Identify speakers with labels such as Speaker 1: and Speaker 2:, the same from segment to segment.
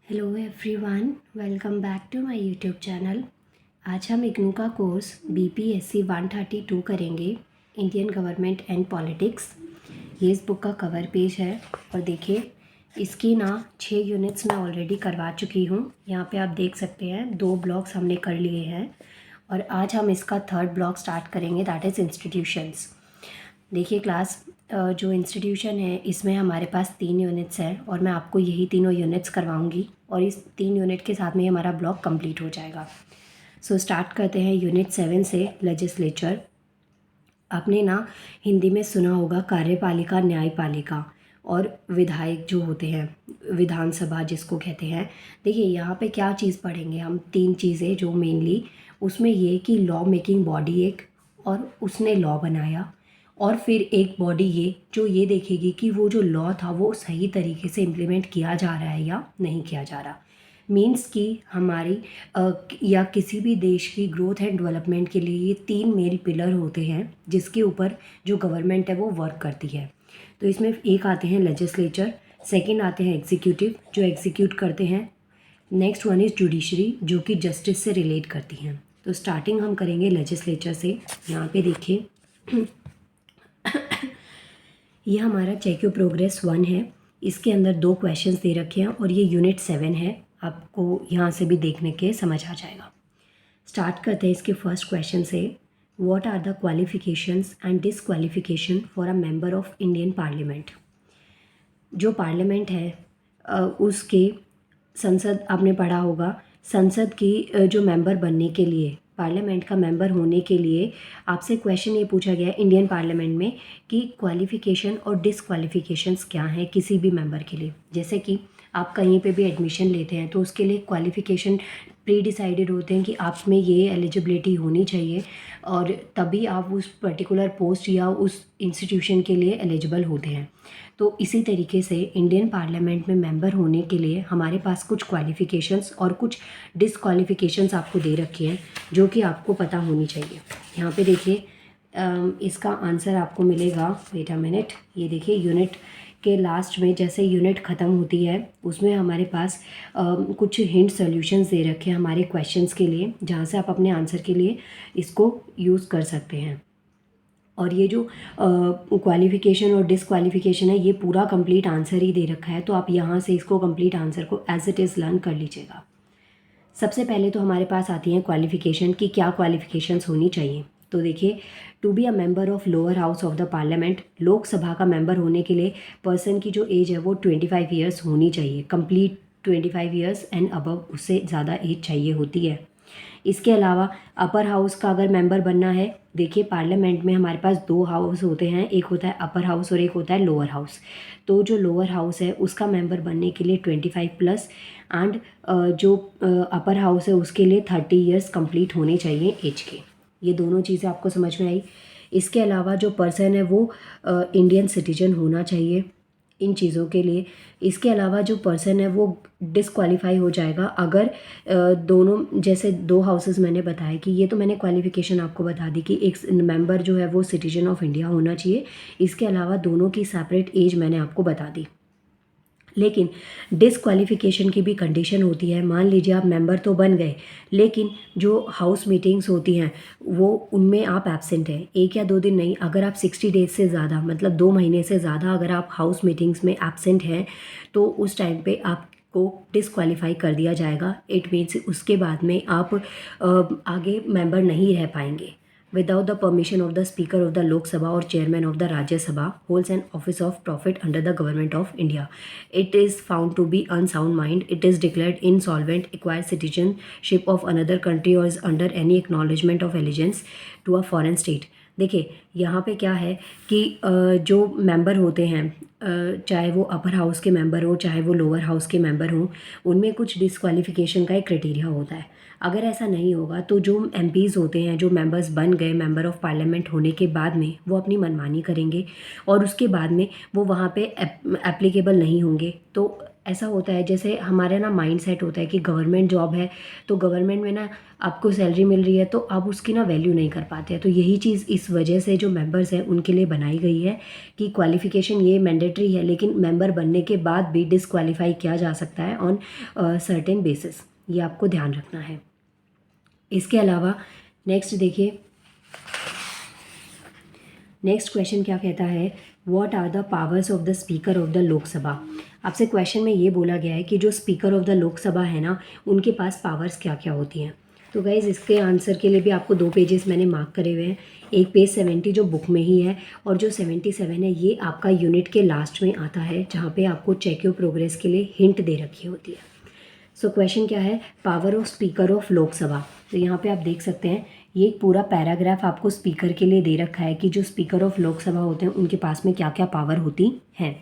Speaker 1: Hello everyone, welcome back to my YouTube channel. आज हम इग्नू का कोर्स BPSC 132 करेंगे, इंडियन गवर्नमेंट एंड पॉलिटिक्स। ये इस बुक का कवर पेज है और देखिए इसकी ना 6 यूनिट्स मैं ऑलरेडी करवा चुकी हूँ। यहाँ पे आप देख सकते हैं 2 ब्लॉक्स हमने कर लिए हैं और आज हम इसका 3rd ब्लॉक स्टार्ट करेंगे, दैट इज़ इंस्टीट्यूशंस। देखिए क्लास, जो इंस्टीट्यूशन है इसमें हमारे पास 3 यूनिट्स हैं और मैं आपको यही तीनों यूनिट्स करवाऊंगी और इस 3 यूनिट के साथ में हमारा ब्लॉक कंप्लीट हो जाएगा। सो स्टार्ट करते हैं यूनिट 7 से, लेजिस्लेचर। आपने ना हिंदी में सुना होगा कार्यपालिका, न्यायपालिका और विधायक जो होते हैं, विधानसभा जिसको कहते हैं। देखिए यहाँ पे क्या चीज़ पढ़ेंगे हम, 3 चीज़ें जो मेनली उसमें ये कि लॉ मेकिंग बॉडी एक, और उसने लॉ बनाया, और फिर एक बॉडी ये जो ये देखेगी कि वो जो लॉ था वो सही तरीके से इम्प्लीमेंट किया जा रहा है या नहीं किया जा रहा। मीन्स कि हमारी या किसी भी देश की ग्रोथ एंड डेवलपमेंट के लिए ये 3 मेन पिलर होते हैं जिसके ऊपर जो गवर्नमेंट है वो वर्क करती है। तो इसमें एक आते हैं लेजिस्लेचर, सेकंड आते हैं एग्जीक्यूटिव जो एग्जीक्यूट करते हैं, नेक्स्ट वन इज़ जुडिशरी जो कि जस्टिस से रिलेट करती हैं। तो स्टार्टिंग हम करेंगे लेजिस्लेचर से। यहाँ पे देखिए ये हमारा चेक योर प्रोग्रेस 1 है। इसके अंदर 2 क्वेश्चंस दे रखे हैं और ये यूनिट 7 है। आपको यहाँ से भी देखने के समझ आ जाएगा। स्टार्ट करते हैं इसके फर्स्ट क्वेश्चन से। What are the qualifications and disqualification for a member of Indian parliament. जो पार्लियामेंट है उसके संसद, आपने पढ़ा होगा, संसद की जो मेंबर बनने के लिए, पार्लियामेंट का मेंबर होने के लिए आपसे क्वेश्चन ये पूछा गया है इंडियन पार्लियामेंट में कि क्वालिफ़िकेशन और डिसक्वालिफ़िकेशंस क्या हैं किसी भी मेंबर के लिए। जैसे कि आप कहीं पे भी एडमिशन लेते हैं तो उसके लिए क्वालिफ़िकेशन प्री डिसाइडेड होते हैं कि आप में ये एलिजिबिलिटी होनी चाहिए और तभी आप उस पर्टिकुलर पोस्ट या उस इंस्टीट्यूशन के लिए एलिजिबल होते हैं। तो इसी तरीके से इंडियन पार्लियामेंट में मेंबर होने के लिए हमारे पास कुछ क्वालिफ़िकेशंस और कुछ डिसक्वालिफ़िकेशंस आपको दे रखे हैं जो कि आपको पता होनी चाहिए। यहाँ पे देखिए इसका आंसर आपको मिलेगा, वेट अ मिनट, ये देखिए यूनिट के लास्ट में जैसे यूनिट ख़त्म होती है उसमें हमारे पास कुछ हिंट सॉल्यूशंस दे रखे हैं हमारे क्वेश्चंस के लिए, जहाँ से आप अपने आंसर के लिए इसको यूज़ कर सकते हैं। और ये जो क्वालिफ़िकेशन और डिसक्वालिफ़िकेशन है ये पूरा कंप्लीट आंसर ही दे रखा है, तो आप यहाँ से इसको कंप्लीट आंसर को एज इट इज़ लर्न कर लीजिएगा। सबसे पहले तो हमारे पास आती हैं क्वालिफ़िकेशन की क्या क्वालिफ़िकेशंस होनी चाहिए। तो देखिए, to be a member of lower house of the parliament, Lok Sabha का मेंबर होने के लिए पर्सन की जो एज है वो 25 ईयर्स होनी चाहिए, कंप्लीट 25 ईयर्स एंड अबव, उससे ज़्यादा एज चाहिए होती है। इसके अलावा अपर हाउस का अगर मेंबर बनना है, देखिए पार्लियामेंट में हमारे पास 2 हाउस होते हैं, एक होता है अपर हाउस और एक होता है लोअर हाउस। तो जो लोअर हाउस है उसका मेंबर बनने के लिए 25 प्लस एंड जो अपर हाउस है उसके लिए 30 ईयर्स कंप्लीट होने चाहिए एज के। ये दोनों चीज़ें आपको समझ में आई। इसके अलावा जो पर्सन है वो इंडियन सिटीजन होना चाहिए इन चीज़ों के लिए। इसके अलावा जो पर्सन है वो डिसक्वालीफाई हो जाएगा अगर दोनों, जैसे 2 हाउसेस मैंने बताया कि ये तो मैंने क्वालिफ़िकेशन आपको बता दी कि एक मेंबर जो है वो सिटीजन ऑफ इंडिया होना चाहिए। इसके अलावा दोनों की सेपरेट एज मैंने आपको बता दी। लेकिन डिसक्वालिफ़िकेशन की भी कंडीशन होती है। मान लीजिए आप मेंबर तो बन गए लेकिन जो हाउस मीटिंग्स होती हैं वो उनमें आप एब्सेंट हैं, 1 या 2 दिन नहीं, अगर आप 60 डेज से ज़्यादा, मतलब 2 महीने से ज़्यादा अगर आप हाउस मीटिंग्स में एब्सेंट हैं तो उस टाइम पे आपको डिसक्वालीफाई कर दिया जाएगा। इट मीन्स उसके बाद में आप आगे मेंबर नहीं रह पाएंगे। without the permission of the Speaker of the Lok Sabha or Chairman of the Rajya Sabha holds an office of profit under the Government of India. It is found to be unsound mind. It is declared insolvent, acquires citizenship of another country or is under any acknowledgement of allegiance to a foreign state. देखिए यहाँ पे क्या है कि जो member होते हैं, चाहे वो अपर हाउस के मेंबर हो चाहे वो लोअर हाउस के मेंबर हों, उनमें कुछ डिसक्वालिफ़िकेशन का एक क्राइटेरिया होता है। अगर ऐसा नहीं होगा तो जो एमपीज़ होते हैं, जो मेंबर्स बन गए मेंबर ऑफ पार्लियामेंट होने के बाद में, वो अपनी मनमानी करेंगे और उसके बाद में वो वहाँ पे एप्लीकेबल नहीं होंगे। तो ऐसा होता है जैसे हमारा ना माइंड सेट होता है कि गवर्नमेंट जॉब है तो गवर्नमेंट में ना आपको सैलरी मिल रही है तो आप उसकी ना वैल्यू नहीं कर पाते हैं। तो यही चीज़ इस वजह से जो मेंबर्स हैं उनके लिए बनाई गई है कि क्वालिफ़िकेशन ये मैंडेटरी है, लेकिन मेंबर बनने के बाद भी डिसक्वालीफाई किया जा सकता है ऑन सर्टेन बेसिस। ये आपको ध्यान रखना है। इसके अलावा नेक्स्ट देखिए, नेक्स्ट क्वेश्चन क्या कहता है, what are the powers of the speaker of the Lok Sabha. आपसे क्वेश्चन में ये बोला गया है कि जो स्पीकर ऑफ द लोकसभा है ना, उनके पास पावर्स क्या क्या होती हैं। तो गाइज़ इसके आंसर के लिए भी आपको 2 पेजेस मैंने मार्क करे हुए हैं। एक पेज 70 जो बुक में ही है, और जो 77 है ये आपका यूनिट के लास्ट में आता है, जहाँ पे आपको चेक योर प्रोग्रेस के लिए हिंट दे रखी होती है। सो क्वेश्चन क्या है, power of speaker of Lok Sabha. तो यहाँ पे आप देख सकते हैं ये एक पूरा पैराग्राफ आपको स्पीकर के लिए दे रखा है कि जो स्पीकर ऑफ लोकसभा होते हैं उनके पास में क्या क्या पावर होती हैं।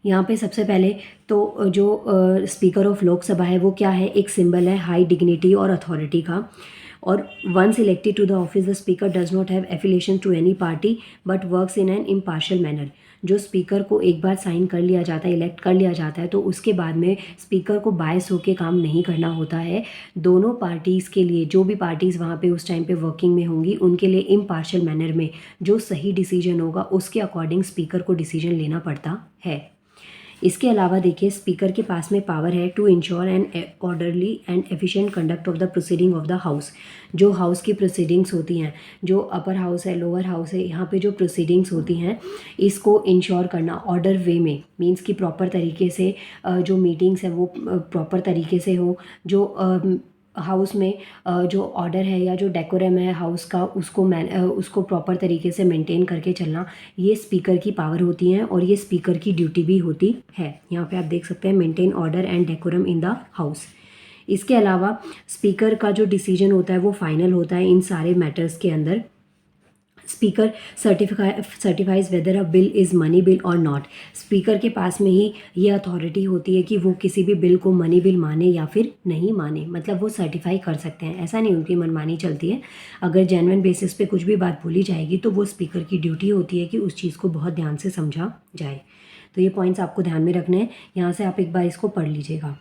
Speaker 1: यहाँ पे सबसे पहले तो जो स्पीकर ऑफ लोकसभा है वो क्या है, एक सिंबल है हाई डिग्निटी और अथॉरिटी का। और once elected to the office the speaker does not have affiliation to any party but works in an impartial manner. जो स्पीकर को एक बार साइन कर लिया जाता है, इलेक्ट कर लिया जाता है, तो उसके बाद में स्पीकर को बायस होकर काम नहीं करना होता है। दोनों पार्टीज़ के लिए, जो भी पार्टीज़ वहाँ पे उस टाइम पे वर्किंग में होंगी, उनके लिए इम्पार्शियल मैनर में जो सही डिसीजन होगा उसके अकॉर्डिंग स्पीकर को डिसीजन लेना पड़ता है। इसके अलावा देखिए स्पीकर के पास में पावर है to ensure an orderly and efficient conduct of the proceeding of the house. जो हाउस की प्रोसीडिंग्स होती हैं, जो अपर हाउस है, लोअर हाउस है, यहाँ पे जो प्रोसीडिंग्स होती हैं इसको इंश्योर करना ऑर्डर वे में, मीन्स कि प्रॉपर तरीके से जो मीटिंग्स है वो प्रॉपर तरीके से हो। जो हाउस में जो ऑर्डर है या जो डेकोरम है हाउस का, उसको प्रॉपर तरीके से मेंटेन करके चलना, ये स्पीकर की पावर होती हैं और ये स्पीकर की ड्यूटी भी होती है। यहाँ पे आप देख सकते हैं maintain order and decorum in the house. इसके अलावा स्पीकर का जो डिसीजन होता है वो फाइनल होता है इन सारे मैटर्स के अंदर। Speaker certifies weather a bill is money bill और नॉट। स्पीकर के पास में ही ये अथॉरिटी होती है कि वो किसी भी बिल को मनी बिल माने या फिर नहीं माने, मतलब वो सर्टिफाई कर सकते हैं। ऐसा नहीं उनकी मनमानी चलती है। अगर जेन्युइन बेसिस पे कुछ भी बात बोली जाएगी तो वो स्पीकर की ड्यूटी होती है कि उस चीज़ को बहुत ध्यान से समझा जाए। तो ये पॉइंट्स आपको ध्यान में रखने हैं, यहाँ से आप एक बार इसको पढ़ लीजिएगा।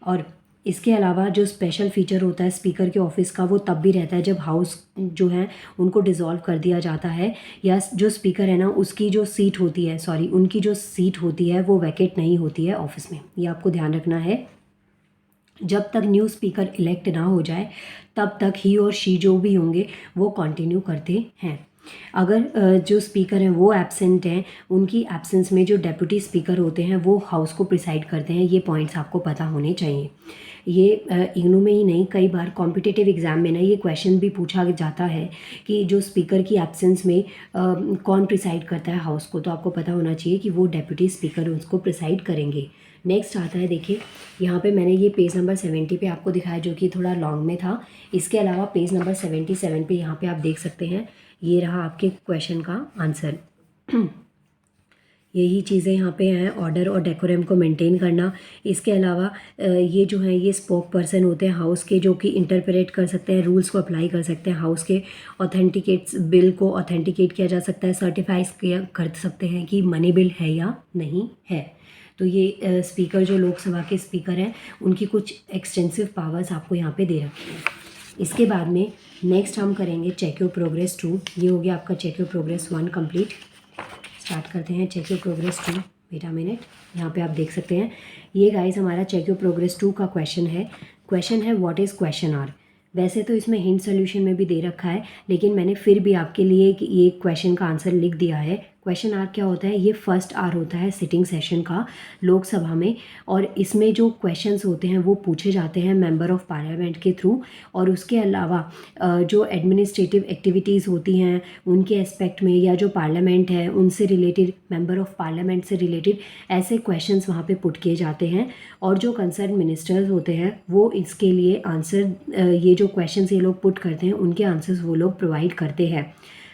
Speaker 1: और इसके अलावा जो स्पेशल फीचर होता है स्पीकर के ऑफिस का वो तब भी रहता है जब हाउस जो है उनको डिसॉल्व कर दिया जाता है, या जो स्पीकर है ना उसकी जो सीट होती है, उनकी जो सीट होती है वो वैकेट नहीं होती है ऑफिस में। ये आपको ध्यान रखना है। जब तक न्यू स्पीकर इलेक्ट ना हो जाए तब तक ही और शी जो भी होंगे वो कंटिन्यू करते हैं। अगर जो स्पीकर हैं वो एब्सेंट हैं, उनकी एब्सेंस में जो डेप्यूटी स्पीकर होते हैं वो हाउस को प्रिसाइड करते हैं। ये पॉइंट्स आपको पता होने चाहिए। ये इग्नू में ही नहीं, कई बार कॉम्पिटिटिव एग्ज़ाम में ना ये क्वेश्चन भी पूछा जाता है कि जो स्पीकर की एब्सेंस में कौन प्रिसाइड करता है हाउस को, तो आपको पता होना चाहिए कि वो डेप्यूटी स्पीकर उसको प्रिसाइड करेंगे। नेक्स्ट आता है, देखिए यहाँ पे मैंने ये पेज नंबर 70 पे आपको दिखाया जो कि थोड़ा लॉन्ग में था। इसके अलावा पेज नंबर 77 पे यहाँ पे आप देख सकते हैं, ये रहा आपके क्वेश्चन का आंसर। यही चीज़ें यहाँ पे हैं, ऑर्डर और डेकोरम को मेंटेन करना। इसके अलावा ये जो है ये स्पोक पर्सन होते हैं हाउस के, जो कि इंटरप्रेट कर सकते हैं, रूल्स को अप्लाई कर सकते हैं हाउस के। ऑथेंटिकेट्स बिल को ऑथेंटिकेट किया जा सकता है, सर्टिफाइज कर सकते हैं कि मनी बिल है या नहीं है। तो ये स्पीकर जो लोकसभा के स्पीकर हैं उनकी कुछ एक्सटेंसिव पावर्स आपको यहाँ पे दे रखी हैं। इसके बाद में नेक्स्ट हम करेंगे चेक योर प्रोग्रेस 2। ये हो गया आपका check your progress 1 complete. Start करते हैं check your progress 2। Wait a minute, यहाँ पे आप देख सकते हैं ये गाइस हमारा चेक योर प्रोग्रेस 2 का क्वेश्चन है। क्वेश्चन है व्हाट इज़ क्वेश्चन आर। वैसे तो इसमें हिंट सोल्यूशन में भी दे रखा है, लेकिन मैंने फिर भी आपके लिए ये क्वेश्चन का आंसर लिख दिया है। क्वेश्चन आर क्या होता है, ये फर्स्ट आर होता है सिटिंग सेशन का लोकसभा में, और इसमें जो क्वेश्चंस होते हैं वो पूछे जाते हैं मेंबर ऑफ पार्लियामेंट के थ्रू। और उसके अलावा जो एडमिनिस्ट्रेटिव एक्टिविटीज़ होती हैं उनके एस्पेक्ट में, या जो पार्लियामेंट है उनसे रिलेटेड, मेंबर ऑफ पार्लियामेंट से रिलेटेड ऐसे क्वेश्चंस वहाँ पे पुट किए जाते हैं। और जो कंसर्न मिनिस्टर्स होते हैं वो इसके लिए आंसर, ये जो क्वेश्चंस ये लोग पुट करते हैं उनके आंसर्स वो लोग प्रोवाइड करते हैं।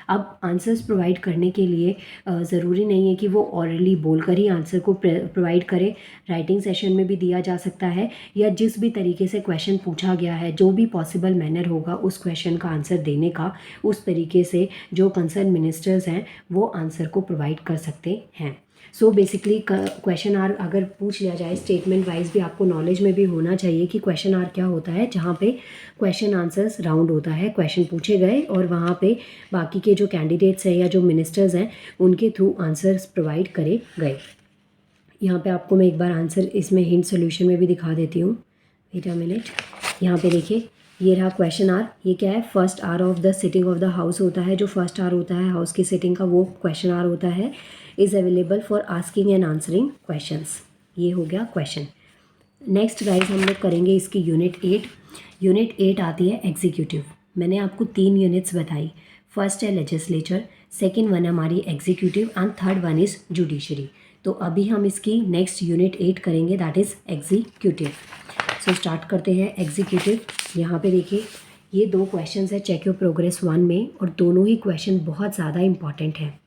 Speaker 1: अब आंसर्स प्रोवाइड करने के लिए ज़रूरी नहीं है कि वो ऑरली बोलकर ही आंसर को प्रोवाइड करें, राइटिंग सेशन में भी दिया जा सकता है, या जिस भी तरीके से क्वेश्चन पूछा गया है जो भी पॉसिबल मैनर होगा उस क्वेश्चन का आंसर देने का, उस तरीके से जो कंसर्न मिनिस्टर्स हैं वो आंसर को प्रोवाइड कर सकते हैं। सो बेसिकली क्वेश्चन आर अगर पूछ लिया जाए स्टेटमेंट वाइज भी आपको नॉलेज में भी होना चाहिए कि क्वेश्चन आर क्या होता है, जहाँ पे क्वेश्चन आंसर्स राउंड होता है, क्वेश्चन पूछे गए और वहाँ पे बाकी के जो कैंडिडेट्स हैं या जो मिनिस्टर्स हैं उनके थ्रू आंसर्स प्रोवाइड करे गए। यहाँ पे आपको मैं एक बार आंसर इसमें हिंट सोल्यूशन में भी दिखा देती हूँ। वेट अ मिनट, यहाँ पे देखिए ये रहा क्वेश्चन आर। ये क्या है, first hour of the sitting of the house होता है, जो फर्स्ट आर होता है हाउस की सिटिंग का वो क्वेश्चन आर होता है। Is available for asking and answering questions. ये हो गया क्वेश्चन। नेक्स्ट गाइस हम लोग करेंगे इसकी यूनिट 8। यूनिट 8 आती है एग्जीक्यूटिव। मैंने आपको 3 यूनिट्स बताई। फर्स्ट है लेजिस्लेचर, सेकेंड वन हमारी executive and third one is judiciary. तो अभी हम इसकी नेक्स्ट यूनिट 8 करेंगे, that is executive. So start करते हैं एग्जीक्यूटिव। यहाँ पे देखिए ये 2 क्वेश्चंस है चेक योर प्रोग्रेस 1 में, और दोनों ही क्वेश्चन बहुत ज़्यादा इंपॉर्टेंट हैं,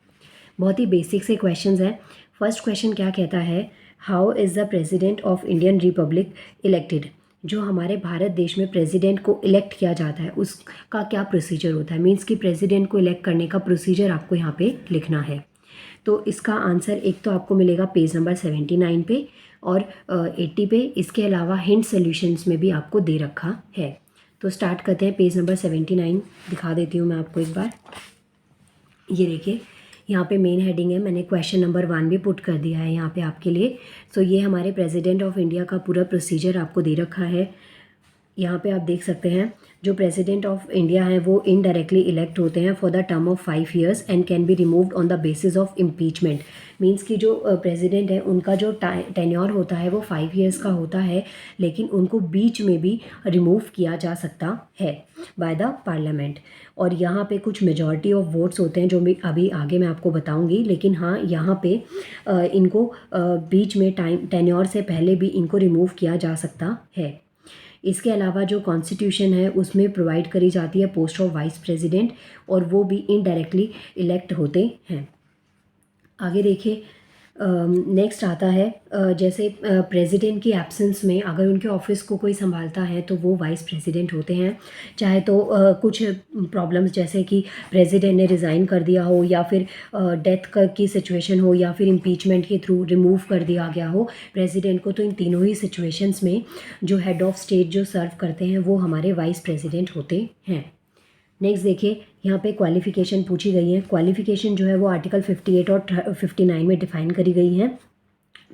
Speaker 1: बहुत ही बेसिक से क्वेश्चंस हैं। फर्स्ट क्वेश्चन क्या कहता है, how is the president of Indian Republic elected. जो हमारे भारत देश में प्रेसिडेंट को इलेक्ट किया जाता है उसका क्या प्रोसीजर होता है, मीन्स कि प्रेसिडेंट को इलेक्ट करने का प्रोसीजर आपको यहाँ पे लिखना है। तो इसका आंसर एक तो आपको मिलेगा पेज नंबर 79 पे और 80 पे। इसके अलावा हिंट सॉल्यूशंस में भी आपको दे रखा है। तो स्टार्ट करते हैं, पेज नंबर 79 दिखा देती हूँ मैं आपको एक बार। ये देखिए यहाँ पे मेन हेडिंग है, मैंने क्वेश्चन नंबर 1 भी पुट कर दिया है यहाँ पे आपके लिए। सो ये हमारे प्रेसिडेंट ऑफ इंडिया का पूरा प्रोसीजर आपको दे रखा है। यहाँ पे आप देख सकते हैं जो प्रेसिडेंट ऑफ इंडिया है वो इनडायरेक्टली इलेक्ट होते हैं for the term of 5 years and can be removed on the basis of impeachment. Means कि जो प्रेसिडेंट है उनका जो टेन्योर होता है वो 5 years का होता है, लेकिन उनको बीच में भी रिमूव किया जा सकता है बाय द पार्लियामेंट। और यहाँ पे कुछ मेजॉरिटी ऑफ वोट्स होते हैं जो भी अभी आगे मैं आपको बताऊँगी, लेकिन हाँ यहाँ पे इनको बीच में टेन्योर से पहले भी इनको रिमूव किया जा सकता है। इसके अलावा जो कॉन्स्टिट्यूशन है उसमें प्रोवाइड करी जाती है पोस्ट ऑफ वाइस प्रेसिडेंट, और वो भी इनडायरेक्टली इलेक्ट होते हैं। आगे देखिए नेक्स्ट आता है जैसे प्रेसिडेंट की एब्सेंस में अगर उनके ऑफिस को कोई संभालता है तो वो वाइस प्रेसिडेंट होते हैं। चाहे तो कुछ प्रॉब्लम्स जैसे कि प्रेसिडेंट ने रिज़ाइन कर दिया हो, या फिर डेथ की सिचुएशन हो, या फिर इम्पीचमेंट के थ्रू रिमूव कर दिया गया हो प्रेसिडेंट को, तो इन तीनों ही सिचुएशंस में जो हेड ऑफ स्टेट जो सर्व करते हैं वो हमारे वाइस प्रेसिडेंट होते हैं। नेक्स्ट देखिए यहाँ पे क्वालिफ़िकेशन पूछी गई है। क्वालिफ़िकेशन जो है वो आर्टिकल 58 और 59 में डिफ़ाइन करी गई है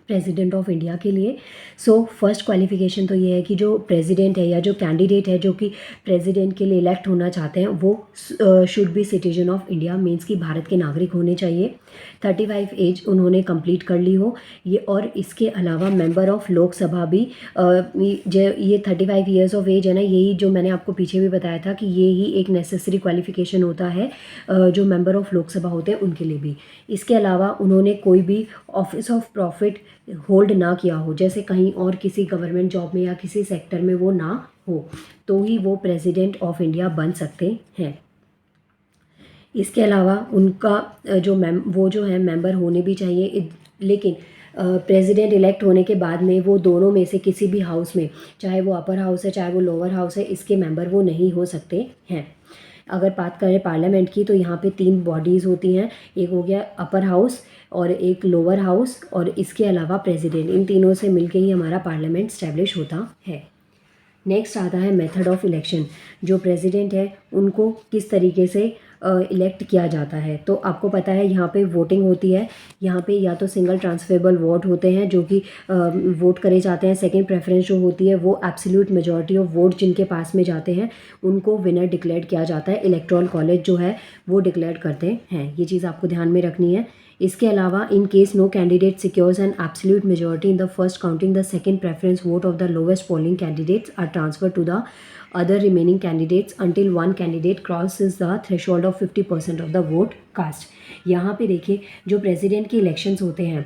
Speaker 1: प्रेसिडेंट ऑफ इंडिया के लिए। सो फर्स्ट क्वालिफ़िकेशन तो ये है कि जो प्रेसिडेंट है या जो कैंडिडेट है जो कि प्रेसिडेंट के लिए इलेक्ट होना चाहते हैं वो should be citizen of India, means कि भारत के नागरिक होने चाहिए। 35 एज उन्होंने कंप्लीट कर ली हो ये, और इसके अलावा मेंबर ऑफ लोकसभा भी ये 35 ईयर्स ऑफ एज है ना, यही जो मैंने आपको पीछे भी बताया था कि ये ही एक नेसेसरी क्वालिफ़िकेशन होता है जो मेंबर ऑफ लोकसभा होते हैं उनके लिए भी। इसके अलावा उन्होंने कोई भी ऑफिस ऑफ प्रॉफिट होल्ड ना किया हो, जैसे कहीं और किसी गवर्नमेंट जॉब में या किसी सेक्टर में वो ना हो, तो ही वो प्रेसिडेंट ऑफ इंडिया बन सकते हैं। इसके अलावा उनका वो जो है मेंबर होने भी चाहिए, लेकिन प्रेसिडेंट इलेक्ट होने के बाद में वो दोनों में से किसी भी हाउस में, चाहे वो अपर हाउस है चाहे वो लोअर हाउस है, इसके मेंबर वो नहीं हो सकते हैं। अगर बात करें पार्लियामेंट की तो यहाँ पे 3 बॉडीज़ होती हैं, एक हो गया अपर हाउस और एक लोअर हाउस और इसके अलावा प्रेसिडेंट। इन तीनों से मिलके ही हमारा पार्लियामेंट स्टैब्लिश होता है। नेक्स्ट आता है मेथड ऑफ इलेक्शन। जो प्रेसिडेंट है उनको किस तरीके से इलेक्ट किया जाता है, तो आपको पता है यहाँ पे वोटिंग होती है। यहाँ पे या तो सिंगल ट्रांसफरेबल वोट होते हैं जो कि वोट करे जाते हैं। सेकंड प्रेफरेंस जो होती है वो एब्सोल्यूट मेजॉरिटी ऑफ वोट जिनके पास में जाते हैं उनको विनर डिक्लेयर किया जाता है। इलेक्टोरल कॉलेज जो है वो डिक्लेयर करते हैं, ये चीज़ आपको ध्यान में रखनी है। इसके अलावा in case no candidate secures an absolute majority in the first counting the second preference vote of the lowest polling candidates are transfer to the other remaining candidates until one candidate crosses the threshold of 50% of the vote cast। यहाँ पे देखिए जो president के elections होते हैं,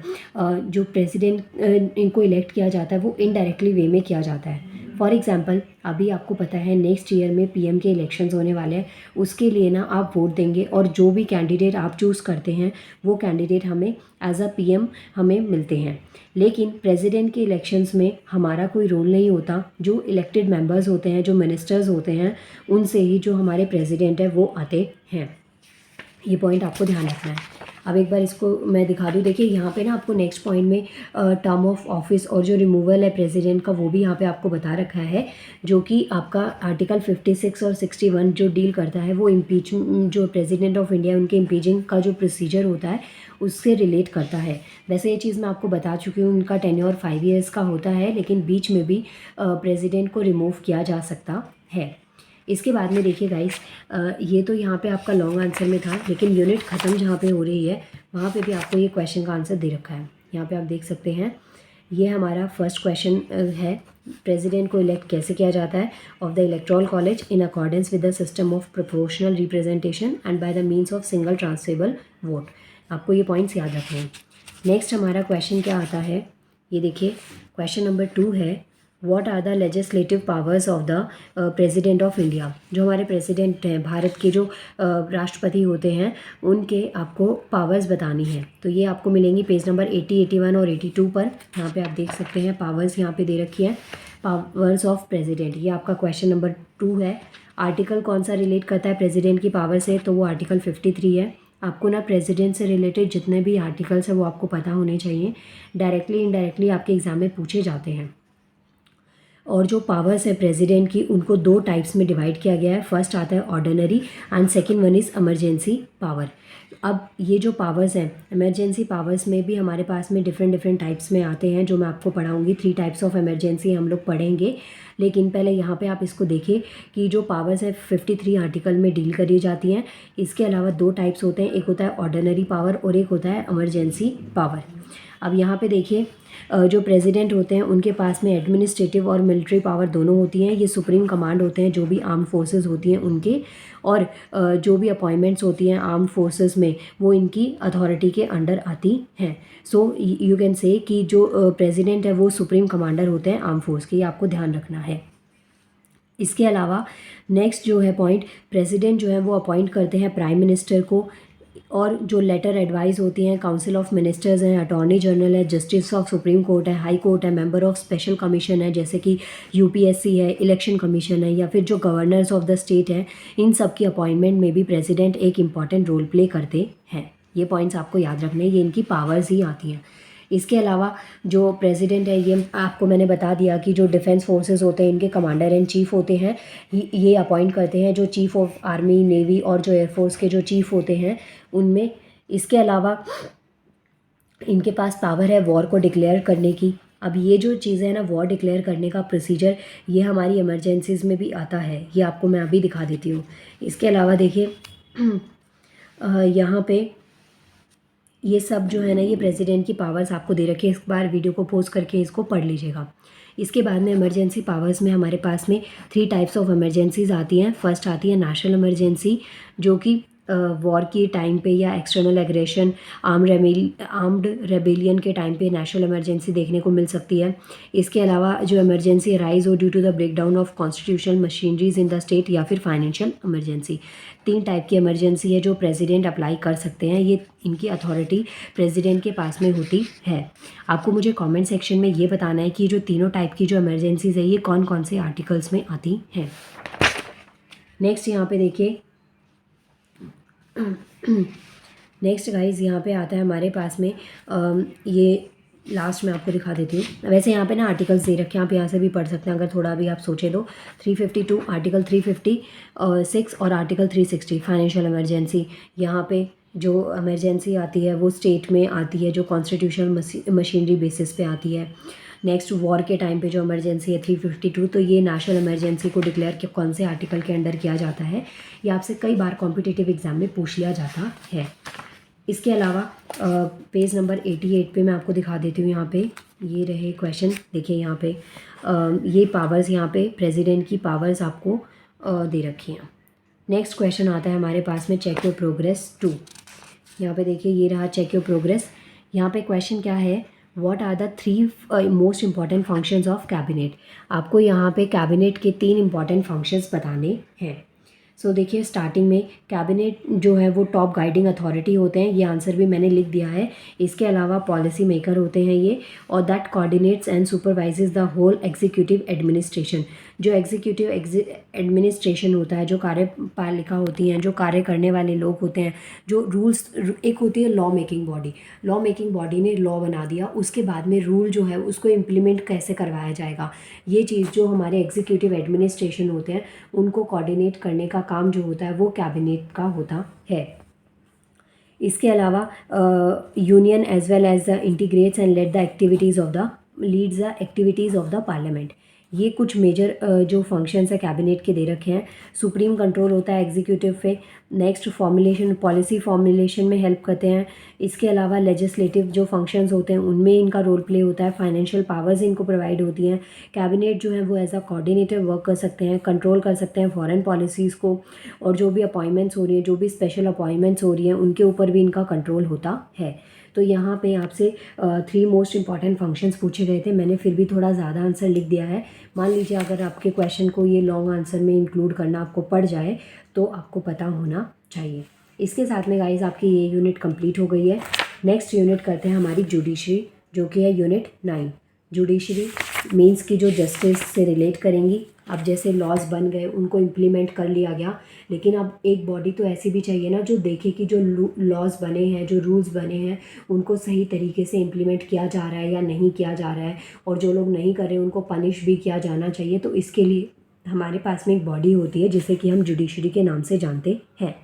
Speaker 1: जो president इनको elect किया जाता है वो इनडायरेक्टली वे में किया जाता है। फॉर एग्जांपल अभी आपको पता है नेक्स्ट ईयर में पीएम के इलेक्शंस होने वाले हैं, उसके लिए ना आप वोट देंगे और जो भी कैंडिडेट आप चूज़ करते हैं वो कैंडिडेट हमें एज अ पीएम हमें मिलते हैं। लेकिन प्रेसिडेंट के इलेक्शंस में हमारा कोई रोल नहीं होता, जो इलेक्टेड मेंबर्स होते हैं, जो मिनिस्टर्स होते हैं, उनसे ही जो हमारे प्रेसिडेंट है वो आते हैं। ये पॉइंट आपको ध्यान रखना है। अब एक बार इसको मैं दिखा दूँ, देखिए यहाँ पे ना आपको नेक्स्ट पॉइंट में टर्म ऑफ ऑफिस और जो रिमूवल है प्रेसिडेंट का वो भी यहाँ पे आपको बता रखा है, जो कि आपका आर्टिकल 56 और 61 जो डील करता है वो इम्पीच जो प्रेसिडेंट ऑफ इंडिया उनके इम्पीचिंग का जो प्रोसीजर होता है उससे रिलेट करता है। वैसे ये चीज़ मैं आपको बता चुकी हूँ, उनका टेन्योर 5 ईयर्स का होता है, लेकिन बीच में भी प्रेसिडेंट को रिमूव किया जा सकता है। इसके बाद में देखिए गाइस, ये तो यहाँ पे आपका लॉन्ग आंसर में था, लेकिन यूनिट ख़त्म जहाँ पे हो रही है वहाँ पे भी आपको ये क्वेश्चन का आंसर दे रखा है। यहाँ पे आप देख सकते हैं, ये हमारा फर्स्ट क्वेश्चन है, प्रेसिडेंट को इलेक्ट कैसे किया जाता है of the electoral college in accordance with the system of proportional representation and by the means of single transferable vote. आपको ये पॉइंट्स याद रखने हैं। नेक्स्ट हमारा क्वेश्चन क्या आता है, ये देखिए क्वेश्चन नंबर 2 है, what are the legislative powers of the president of India. जो हमारे प्रेसिडेंट हैं, भारत के जो राष्ट्रपति होते हैं, उनके आपको पावर्स बतानी है। तो ये आपको मिलेंगी पेज नंबर 80, 81 और 82 पर। यहाँ पे आप देख सकते हैं पावर्स यहाँ पे दे रखी है, पावर्स ऑफ प्रेसिडेंट। ये आपका क्वेश्चन नंबर 2 है। आर्टिकल कौन सा रिलेट करता है प्रेसिडेंट की पावर से, तो वो आर्टिकल 53 है। आपको ना प्रेसिडेंट से रिलेटेड जितने भी आर्टिकल्स हैं वो आपको पता होने चाहिए, डायरेक्टली इनडायरेक्टली आपके एग्जाम में पूछे जाते हैं। और जो पावर्स है प्रेसिडेंट की, उनको 2 टाइप्स में डिवाइड किया गया है। फर्स्ट आता है ordinary and second one is emergency power. अब ये जो पावर्स हैं, इमरजेंसी पावर्स में भी हमारे पास में डिफरेंट टाइप्स में आते हैं, जो मैं आपको पढ़ाऊंगी। 3 टाइप्स ऑफ इमरजेंसी हम लोग पढ़ेंगे, लेकिन पहले यहाँ पे आप इसको देखिए कि जो पावर्स है 53 आर्टिकल में डील करी जाती हैं। इसके अलावा 2 टाइप्स होते हैं, एक होता है ऑर्डिनरी पावर और एक होता है इमरजेंसी पावर। अब यहाँ पे देखिए, जो प्रेसिडेंट होते हैं उनके पास में एडमिनिस्ट्रेटिव और मिलिट्री पावर दोनों होती हैं। ये सुप्रीम कमांड होते हैं जो भी आर्म्ड फोर्सेस होती हैं उनके, और जो भी अपॉइंटमेंट्स होती हैं आर्म्ड फोर्सेस में वो इनकी अथॉरिटी के अंडर आती हैं। सो यू कैन से कि जो प्रेसिडेंट है वो सुप्रीम कमांडर होते हैं आर्म फोर्स के, ये आपको ध्यान रखना है। इसके अलावा नेक्स्ट जो है पॉइंट, प्रेसिडेंट जो है वो अपॉइंट करते हैं प्राइम मिनिस्टर को, और जो लेटर एडवाइस होती हैं काउंसिल ऑफ मिनिस्टर्स हैं, अटॉर्नी जनरल है, जस्टिस ऑफ सुप्रीम कोर्ट है, हाई कोर्ट है, मेंबर ऑफ स्पेशल कमीशन है जैसे कि यूपीएससी है, इलेक्शन कमीशन है, या फिर जो गवर्नर्स ऑफ द स्टेट हैं, इन सब की अपॉइंटमेंट में भी प्रेसिडेंट एक इम्पॉर्टेंट रोल प्ले करते हैं। ये पॉइंट्स आपको याद रखने हैं, ये इनकी पावर्स ही आती हैं। इसके अलावा जो प्रेसिडेंट है, ये आपको मैंने बता दिया कि जो डिफेंस फोर्सेस होते हैं इनके कमांडर एंड चीफ होते हैं, ये अपॉइंट करते हैं, जो चीफ ऑफ आर्मी, नेवी और जो एयरफोर्स के जो चीफ होते हैं उनमें। इसके अलावा इनके पास पावर है वॉर को डिक्लेयर करने की। अब ये जो चीज़ें हैं ना, वॉर डिक्लेयर करने का प्रोसीजर, ये हमारी इमरजेंसीज़ में भी आता है, ये आपको मैं अभी दिखा देती हूँ। इसके अलावा देखिए यहाँ पे ये सब जो है ना, ये प्रेसिडेंट की पावर्स आपको दे रखी है। इस बार वीडियो को पॉज करके इसको पढ़ लीजिएगा। इसके बाद में इमरजेंसी पावर्स में हमारे पास में 3 टाइप्स ऑफ इमरजेंसीज आती हैं। फर्स्ट आती है नेशनल इमरजेंसी, जो कि वॉर की टाइम पे या एक्सटर्नल एग्रेशन, आर्म्ड रेबेलियन के टाइम पे नेशनल इमरजेंसी देखने को मिल सकती है। इसके अलावा जो इमरजेंसी राइज हो due to the breakdown of constitutional machineries in the state, या फिर फाइनेंशियल इमरजेंसी। 3 टाइप की इमरजेंसी है जो प्रेसिडेंट अप्लाई कर सकते हैं। ये इनकी अथॉरिटी प्रेसिडेंट के पास में होती है। आपको मुझे कमेंट सेक्शन में ये बताना है कि जो तीनों टाइप की जो इमरजेंसीज है ये कौन कौन से आर्टिकल्स में आती हैं। नेक्स्ट यहाँ पे देखिए, नेक्स्ट गाइज यहाँ पे आता है हमारे पास में ये लास्ट में आपको दिखा देती हूँ। वैसे यहाँ पे ना आर्टिकल्स दे रखे हैं, आप यहाँ से भी पढ़ सकते हैं अगर थोड़ा भी आप सोचे तो। 352, आर्टिकल 356 और आर्टिकल 360 फाइनेंशियल इमरजेंसी। यहाँ पे जो इमरजेंसी आती है वो स्टेट में आती है, जो कॉन्स्टिट्यूशनल मशीनरी बेसिस पे आती है। नेक्स्ट वॉर के टाइम पे जो इमरजेंसी है 352, तो ये नेशनल इमरजेंसी को डिक्लेयर कौन से आर्टिकल के अंडर किया जाता है, ये आपसे कई बार कॉम्पिटिटिव एग्जाम में पूछ लिया जाता है। इसके अलावा पेज नंबर 88 पे मैं आपको दिखा देती हूँ। यहाँ पे ये रहे क्वेश्चन, देखिए यहाँ पे ये पावर्स, यहाँ पे प्रेसिडेंट की पावर्स आपको दे रखी हैं। नेक्स्ट क्वेश्चन आता है हमारे पास में चेक योर प्रोग्रेस 2। यहाँ पे देखिए ये रहा चेक योर प्रोग्रेस। यहाँ पे क्वेश्चन क्या है, what are the 3 most important functions of cabinet. आपको यहाँ पे कैबिनेट के 3 इम्पॉर्टेंट फंक्शंस बताने हैं। सो देखिए स्टार्टिंग में कैबिनेट जो है वो टॉप गाइडिंग अथॉरिटी होते हैं, ये आंसर भी मैंने लिख दिया है। इसके अलावा पॉलिसी मेकर होते हैं ये, और that coordinates and supervises the whole executive administration. जो एग्जीक्यूटिव एडमिनिस्ट्रेशन होता है, जो कार्यपालिका होती हैं, जो कार्य करने वाले लोग होते हैं, जो रूल्स, एक होती है law making body. Law making body ने लॉ बना दिया, उसके बाद में रूल जो है उसको इम्प्लीमेंट कैसे करवाया जाएगा, ये चीज़ जो हमारे एग्जीक्यूटिव एडमिनिस्ट्रेशन होते हैं उनको कोऑर्डिनेट करने का काम जो होता है वो कैबिनेट का होता है। इसके अलावा union as well as the integrates and leads the activities of the parliament. ये कुछ मेजर जो फंक्शंस है कैबिनेट के दे रखे हैं। सुप्रीम कंट्रोल होता है एग्जीक्यूटिव पे। नेक्स्ट फॉर्मुलेशन, पॉलिसी फॉर्मुलेशन में हेल्प करते हैं। इसके अलावा लेजिस्लेटिव जो फंक्शंस होते हैं उनमें इनका रोल प्ले होता है। फाइनेंशियल पावर्स इनको प्रोवाइड होती हैं। कैबिनेट जो है वो एज अ कोऑर्डिनेटर वर्क कर सकते हैं, कंट्रोल कर सकते हैं फॉरेन पॉलिसीज़ को, और जो भी अपॉइंटमेंट्स हो रही हैं, जो भी स्पेशल अपॉइंटमेंट्स हो रही हैं उनके ऊपर भी इनका कंट्रोल होता है। तो यहाँ पे आपसे 3 मोस्ट इंपॉर्टेंट फंक्शंस पूछे गए थे। मैंने फिर भी थोड़ा ज़्यादा आंसर लिख दिया है। मान लीजिए अगर आपके क्वेश्चन को ये लॉन्ग आंसर में इंक्लूड करना आपको पड़ जाए तो आपको पता होना चाहिए। इसके साथ में गाइस आपकी ये यूनिट कंप्लीट हो गई है। नेक्स्ट यूनिट करते हैं हमारी जुडिशरी, जो कि है यूनिट 9। जुडिशरी मीन्स की जो जस्टिस से रिलेट करेंगी। अब जैसे लॉज बन गए, उनको इम्प्लीमेंट कर लिया गया, लेकिन अब एक बॉडी तो ऐसी भी चाहिए ना जो देखे कि जो लॉज बने हैं, जो रूल्स बने हैं, उनको सही तरीके से इम्प्लीमेंट किया जा रहा है या नहीं किया जा रहा है, और जो लोग नहीं कर रहे हैं उनको पनिश भी किया जाना चाहिए। तो इसके लिए हमारे पास में एक बॉडी होती है जिसे कि हम जुडिशरी के नाम से जानते हैं।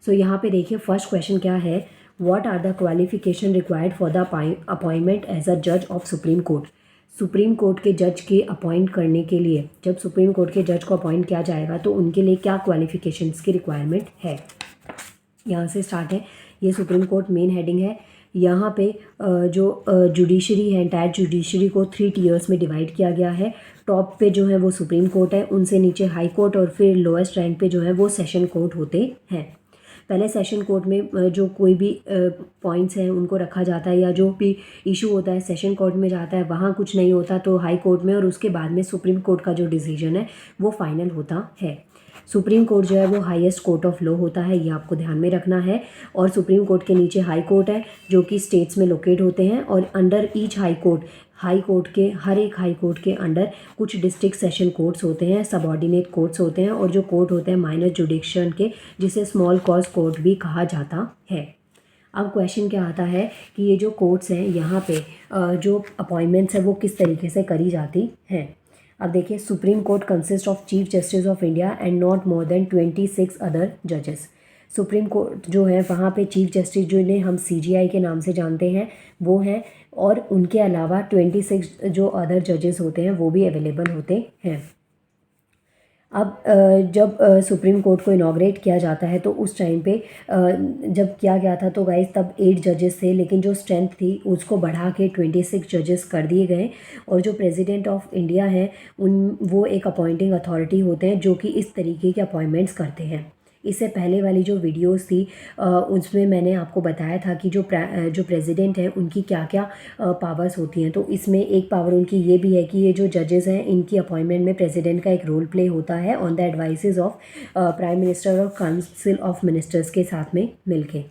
Speaker 1: सो यहाँ पे देखिए फर्स्ट क्वेश्चन क्या है, what are the qualification required for the appointment as a जज of supreme court. Supreme court के जज के अपॉइंट करने के लिए, जब सुप्रीम कोर्ट के जज को अपॉइंट किया जाएगा तो उनके लिए क्या क्वालिफिकेशंस की रिक्वायरमेंट है। यहाँ से स्टार्ट है, ये सुप्रीम कोर्ट मेन हेडिंग है। यहाँ पे जो जुडिशरी है, एंटायर जुडिशरी को 3 टीयर्स में डिवाइड किया गया है। टॉप पे जो है वो सुप्रीम कोर्ट है, उनसे नीचे हाई कोर्ट, और फिर लोएस्ट रैंक पे जो है वो सेशन कोर्ट होते हैं। पहले सेशन कोर्ट में जो कोई भी पॉइंट्स हैं उनको रखा जाता है, या जो भी इशू होता है सेशन कोर्ट में जाता है, वहाँ कुछ नहीं होता तो हाई कोर्ट में, और उसके बाद में सुप्रीम कोर्ट का जो डिसीजन है वो फाइनल होता है। सुप्रीम कोर्ट जो है वो हाईएस्ट कोर्ट ऑफ लॉ होता है, ये आपको ध्यान में रखना है। और सुप्रीम कोर्ट के नीचे हाई कोर्ट है जो कि स्टेट्स में लोकेट होते हैं, और अंडर ईच हाई कोर्ट के हर एक हाई कोर्ट के अंडर कुछ डिस्ट्रिक्ट सेशन कोर्ट्स होते हैं, सबऑर्डिनेट कोर्ट्स होते हैं, और जो कोर्ट होते हैं माइनर जुडिक्शन के, जिसे स्मॉल कॉज कोर्ट भी कहा जाता है। अब क्वेश्चन क्या आता है कि ये जो कोर्ट्स हैं यहाँ पे जो अपॉइंटमेंट्स है वो किस तरीके से करी जाती हैं। अब देखिए, supreme court consist of chief justice of India and not more than 26 other जजेस। सुप्रीम कोर्ट जो है वहाँ पे चीफ जस्टिस जिन्हें हम CJI के नाम से जानते हैं वो हैं, और उनके अलावा 26 जो अदर जजेस होते हैं वो भी अवेलेबल होते हैं। अब जब सुप्रीम कोर्ट को इनॉग्रेट किया जाता है तो उस टाइम पे जब किया गया था तो गाइस तब 8 जजेस थे, लेकिन जो स्ट्रेंथ थी उसको बढ़ा के 26 जजेस कर दिए गए। और जो प्रेसिडेंट ऑफ इंडिया है वो एक अपॉइंटिंग अथॉरिटी होते हैं जो कि इस तरीके के अपॉइंटमेंट्स करते हैं। इससे पहले वाली जो वीडियोस थी उसमें मैंने आपको बताया था कि जो प्रेसिडेंट है उनकी क्या क्या पावर्स होती हैं। तो इसमें एक पावर उनकी ये भी है कि ये जो जजेस हैं इनकी अपॉइंटमेंट में प्रेसिडेंट का एक रोल प्ले होता है on the advices of prime minister और काउंसिल ऑफ मिनिस्टर्स के साथ में मिलके।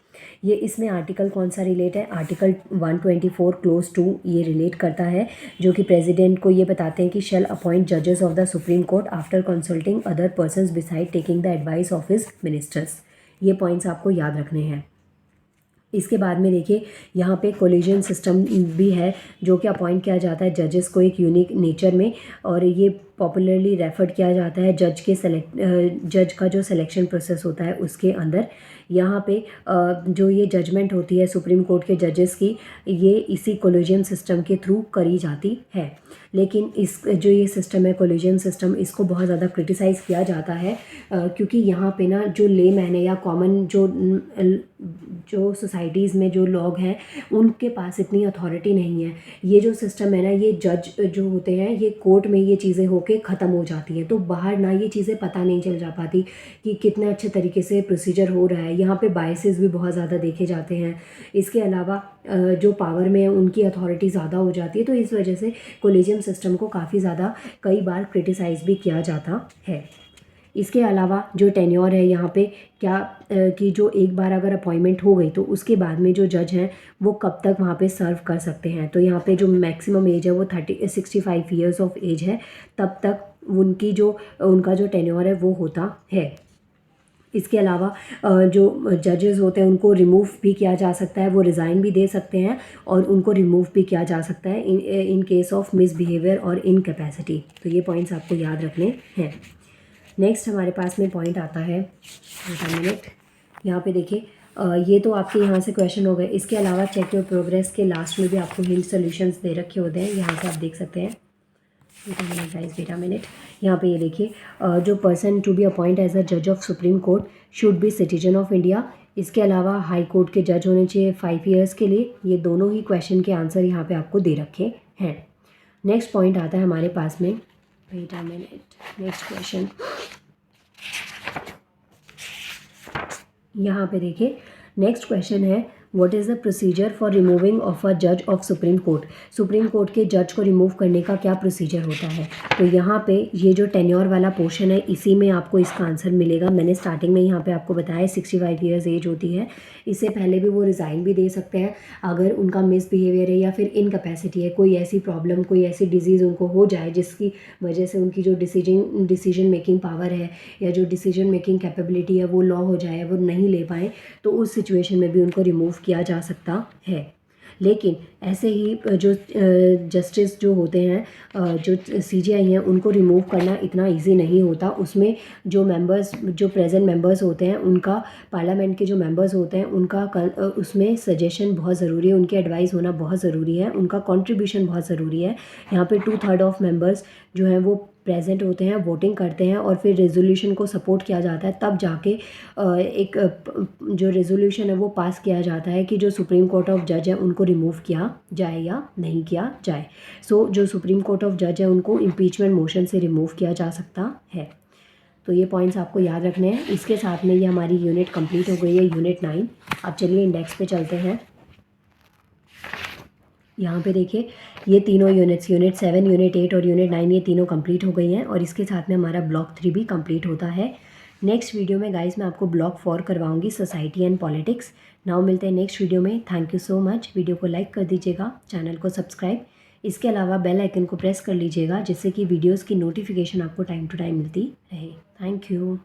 Speaker 1: ये इसमें आर्टिकल कौन सा रिलेट है, आर्टिकल 124 क्लोज 2 ये रिलेट करता है, जो कि प्रेसिडेंट को ये बताते हैं कि शेल अपॉइंट जजेस of the supreme court after consulting other persons beside taking the advice of his ministers. ये पॉइंट्स आपको याद रखने हैं। इसके बाद में देखिए यहाँ पे कोलिजन सिस्टम भी है जो कि अपॉइंट किया जाता है जजेस को एक यूनिक नेचर में, और ये पॉपुलरली रेफर्ड किया जाता है जज का जो सिलेक्शन प्रोसेस होता है उसके अंदर। यहाँ पे जो ये जजमेंट होती है सुप्रीम कोर्ट के जजेस की, ये इसी कोलिजन सिस्टम के थ्रू करी जाती है। लेकिन इस जो ये सिस्टम है कोलिजन सिस्टम, इसको बहुत ज़्यादा क्रिटिसाइज़ किया जाता है क्योंकि यहाँ पे ना जो लेमैन है या कॉमन जो सोसाइटीज़ में जो लोग हैं उनके पास इतनी अथॉरिटी नहीं है। ये जो सिस्टम है ना, ये जज जो होते हैं ये कोर्ट में ये चीज़ें होके ख़त्म हो जाती हैं, तो बाहर ना ये चीज़ें पता नहीं चल जा पाती कि कितने अच्छे तरीके से प्रोसीजर हो रहा है। यहाँ पे बायसेस भी बहुत ज़्यादा देखे जाते हैं। इसके अलावा जो पावर में है उनकी अथॉरिटी ज़्यादा हो जाती है, तो इस वजह से कोलिजियम सिस्टम को काफ़ी ज़्यादा कई बार क्रिटिसाइज़ भी किया जाता है। इसके अलावा जो टेन्योर है यहाँ पे क्या कि जो एक बार अगर अपॉइंटमेंट हो गई तो उसके बाद में जो जज हैं वो कब तक वहाँ पे सर्व कर सकते हैं। तो यहाँ पे जो मैक्सिमम एज है वो 65 ईयर्स ऑफ एज है, तब तक उनका जो टेन्योर है वो होता है। इसके अलावा जो जजेस होते हैं उनको रिमूव भी किया जा सकता है, वो रिज़ाइन भी दे सकते हैं और उनको रिमूव भी किया जा सकता है इन केस ऑफ मिसबिहेवियर और इनकैपेसिटी। तो ये पॉइंट्स आपको याद रखने हैं। नेक्स्ट हमारे पास में पॉइंट आता है, मिनट, यहाँ पे देखिए, ये तो आपके यहाँ से क्वेश्चन हो गए। इसके अलावा चेक योर प्रोग्रेस के लास्ट में भी आपको हिंट सॉल्यूशंस दे रखे होते हैं, यहाँ से आप देख सकते हैं। वेट अ मिनट, यहाँ पे ये देखिए, जो person to be appoint as a जज of supreme court should be citizen of India. इसके अलावा हाई कोर्ट के जज होने चाहिए 5 ईयर्स के लिए। ये दोनों ही क्वेश्चन के आंसर यहाँ पे आपको दे रखे हैं। नेक्स्ट पॉइंट आता है हमारे पास में, wait a minute, next question यहाँ पे देखिए, नेक्स्ट क्वेश्चन है what is the procedure for removing of a जज of supreme court. Supreme court के जज को रिमूव करने का क्या प्रोसीजर होता है। तो यहाँ पे ये जो टेन्योर वाला पोर्शन है इसी में आपको इसका आंसर मिलेगा। मैंने स्टार्टिंग में यहाँ पे आपको बताया 65 ईयर्स एज होती है। इससे पहले भी वो रिज़ाइन भी दे सकते हैं अगर उनका मिसबिहेवियर है या फिर इनकैपेसिटी है, कोई ऐसी प्रॉब्लम, कोई ऐसी डिजीज़ उनको हो जाए जिसकी वजह से उनकी जो डिसीजन मेकिंग पावर है या जो डिसीजन मेकिंग कैपेबिलिटी है वो लॉ हो जाए, वो नहीं ले पाएँ, तो उस सिचुएशन में भी उनको रिमूव किया जा सकता है। लेकिन ऐसे ही जो जस्टिस जो होते हैं, जो सीजीआई हैं, उनको रिमूव करना इतना इजी नहीं होता। उसमें जो मेंबर्स, जो प्रेजेंट मेंबर्स होते हैं, उनका, पार्लियामेंट के जो मेंबर्स होते हैं उनका उसमें सजेशन बहुत ज़रूरी है, उनकी एडवाइस होना बहुत ज़रूरी है, उनका कंट्रीब्यूशन बहुत ज़रूरी है। यहाँ पे 2/3 ऑफ मेंबर्स जो हैं वो प्रेजेंट होते हैं, वोटिंग करते हैं और फिर रेजोल्यूशन को सपोर्ट किया जाता है, तब जाके एक जो रेजोल्यूशन है वो पास किया जाता है कि जो सुप्रीम कोर्ट ऑफ जज है उनको रिमूव किया जाए या नहीं किया जाए। सो जो सुप्रीम कोर्ट ऑफ जज है उनको इम्पीचमेंट मोशन से रिमूव किया जा सकता है। तो ये पॉइंट्स आपको याद रखने हैं। इसके साथ में ये हमारी यूनिट कंप्लीट हो गई है, यूनिट 9। अब चलिए इंडेक्स पे चलते हैं। यहाँ पे देखिए, ये तीनों यूनिट्स, यूनिट 7, यूनिट 8 और यूनिट 9, ये तीनों कंप्लीट हो गई हैं और इसके साथ में हमारा ब्लॉक 3 भी कंप्लीट होता है। नेक्स्ट वीडियो में गाइस मैं आपको ब्लॉक 4 करवाऊंगी, सोसाइटी एंड पॉलिटिक्स। नाउ मिलते हैं नेक्स्ट वीडियो में। Thank you so much. Video को लाइक कर दीजिएगा, चैनल को सब्सक्राइब, इसके अलावा बेल आइकन को प्रेस कर लीजिएगा जिससे कि वीडियोज़ की नोटिफिकेशन आपको टाइम टू टाइम मिलती रहे। Thank you.